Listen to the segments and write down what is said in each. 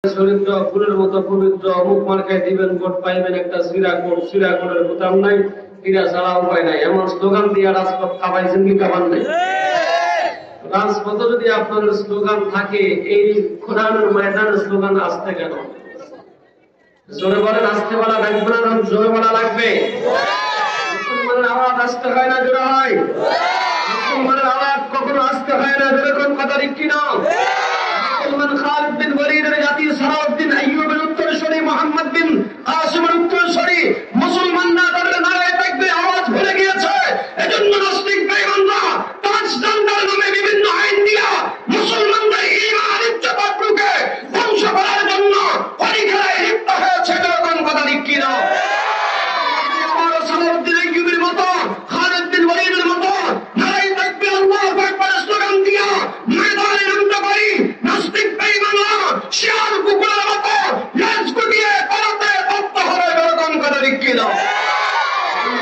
চরিত্র ফুলের মতো পবিত্র, মুখ মার্কায় দিবেন ভোট পাইবেন একটা সিরাকোটের বোতাম নাই, ক্রীড়া ছাড়া উপায় নাই, এমন স্লোগান দিয়ে রাজপথ কাঁপাইছেন কি কাঁপান নাই? রাজপথে যদি আপনাদের স্লোগান থাকে, এই কোরআনের ময়দানের স্লোগান আসতে কেন? জোরে বলেন, আসতে বলা লাগবে না, জোরে বলা লাগবে? মুসলমানের আওয়াজ আসতে হয় না, জোরে হয়? মুসলমানের আওয়াজ কখনো আসতে হয় না, জোরে কোন কথা ঠিক কিনা? মুসলমান খালিদ বিন ওয়ালিদের জাতি, সালাউদ্দিন আইয়ুবের উত্তরসূরি, মুহাম্মদ বিন কাসিমের উত্তরসূরি, মুসলমানরা তাদের নারায়ে তাকবীর আওয়াজ ভুলে গিয়েছে। এজন্য নাস্তিক বেঈমানরা ট্রান্সজেন্ডার নামে বিভিন্ন আইন দিয়া মুসলমানদের ঈমান ইজ্জত আবরুকে ধ্বংস করার জন্য পরীক্ষায় লিপ্ত হয়েছে। কোন কথা ঠিক কিনা? সালাউদ্দিন আইয়ুবের মতো, খালিদ বিন ওয়ালিদের মতো নারায়ে তাকবীর আল্লাহু আকবার স্লোগান দিয়া ময়দানে নামতে পারি। নাস্তিক বেঈমানরা শিয়ার কুকুরের মতো লেজ গুটিয়ে পালাতে বাধ্য হবে। কোন কথা ঠিক কিনা?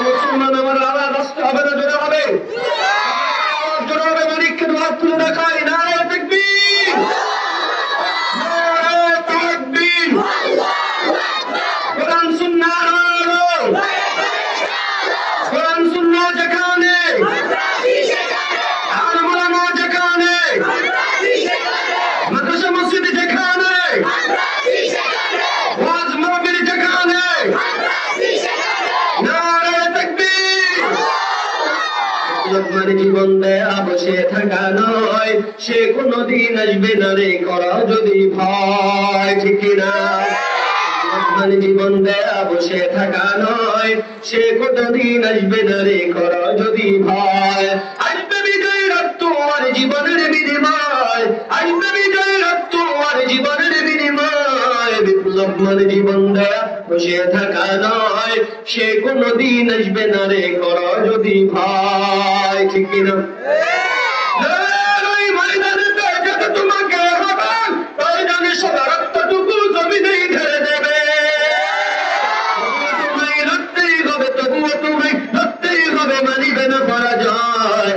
মুসলমান আমার আওয়াজ আসতে হবে না, জোরে হবে? জোরে হবে, মালিককে হাত তুলে দেখাই, নারায়ে তাকবীর, নারায়ে তাকবীর, কোরআন সুন্নাহ আলো, কোরআন সুন্নাহ যেখানে, আর মাওলানা যেখানে, মাদ্রাসা মসজিদ যেখানে, ওয়াজ মাহফিল যেখানে, নারায়ে তাকবীর। লোকমান জীবন দেয়া বসে থাকা নয়, সে কোনদিন আসবে না রে করা যদি ভয়, ঠিক কিনা? লোকমান জীবন দেয়া বসে থাকা নয়, সে কোনদিন আসবে না রে করা যদি ভয়। আসবে বিজয় রক্ত আর জীবনের বিনিময়, আসবে বিজয় রক্ত আর জীবনের বিনিময়। লোকমান জীবন দেয়া বসে থাকা নয়, সে কোনদিন আসবে না রে করা যদি ভয়, ঠিক কিনা? তোমাকে হবে তাই জানি সদা রক্তটুকু জমিনেই ঢেলে দেবে। তোমায় লড়তেই হবে, তবুও তোমায় লড়তেই হবে, মানিবে না পরাজয়।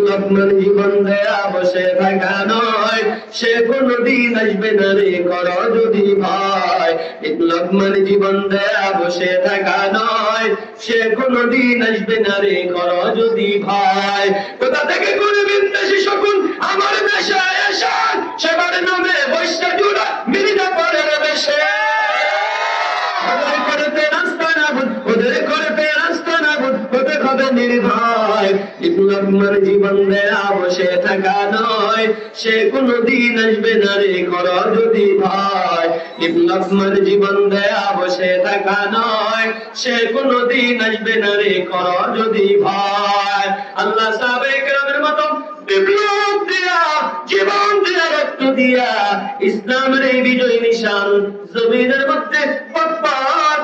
লোকমান জীবন দেয়া বসে থাকা নয়, সে কোনদিন আসবে না রে কর যদি ভয়। লোকমান জীবন দেয়া বসে থাকা নয়, সে কোনদিন আসবে না রে কর যদি ভয়। কোথা থেকে করবেন দেশি শকুন আমার দেশে এসে, সেবার নামে বৈশা জুড়া মির্জা পরের বেশে। ওদের করতে রাস্তা না ভূত, ওদের করতে রাস্তা না ভূত, হতে হবে নির্ভয়। লোকমান জীবন দেয়া বসে থাকা নয়, সে কোনদিন আসবে না রে কর যদি ভয়। লোকমান জীবন দেয়া বসে থাকা নয়, সে কোনদিন আসবে না রে কর যদি ভয়। আল্লাহ সাহাবায়ে কেরামের মতো বিপ্লব দিয়া, জীবন দিয়া, রক্ত দিয়া ইসলামের এই বিজয় নিশান জমিনের মধ্যে পথ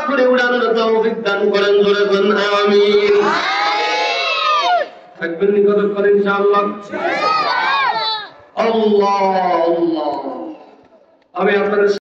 করে উড়ানোর তৌফিক দান করেন, জোরে বলেন আমিন। থাকবেন নিকট করেন ইনশাআল্লাহ। আল্লাহ আল্লাহ। আমি আপনাদের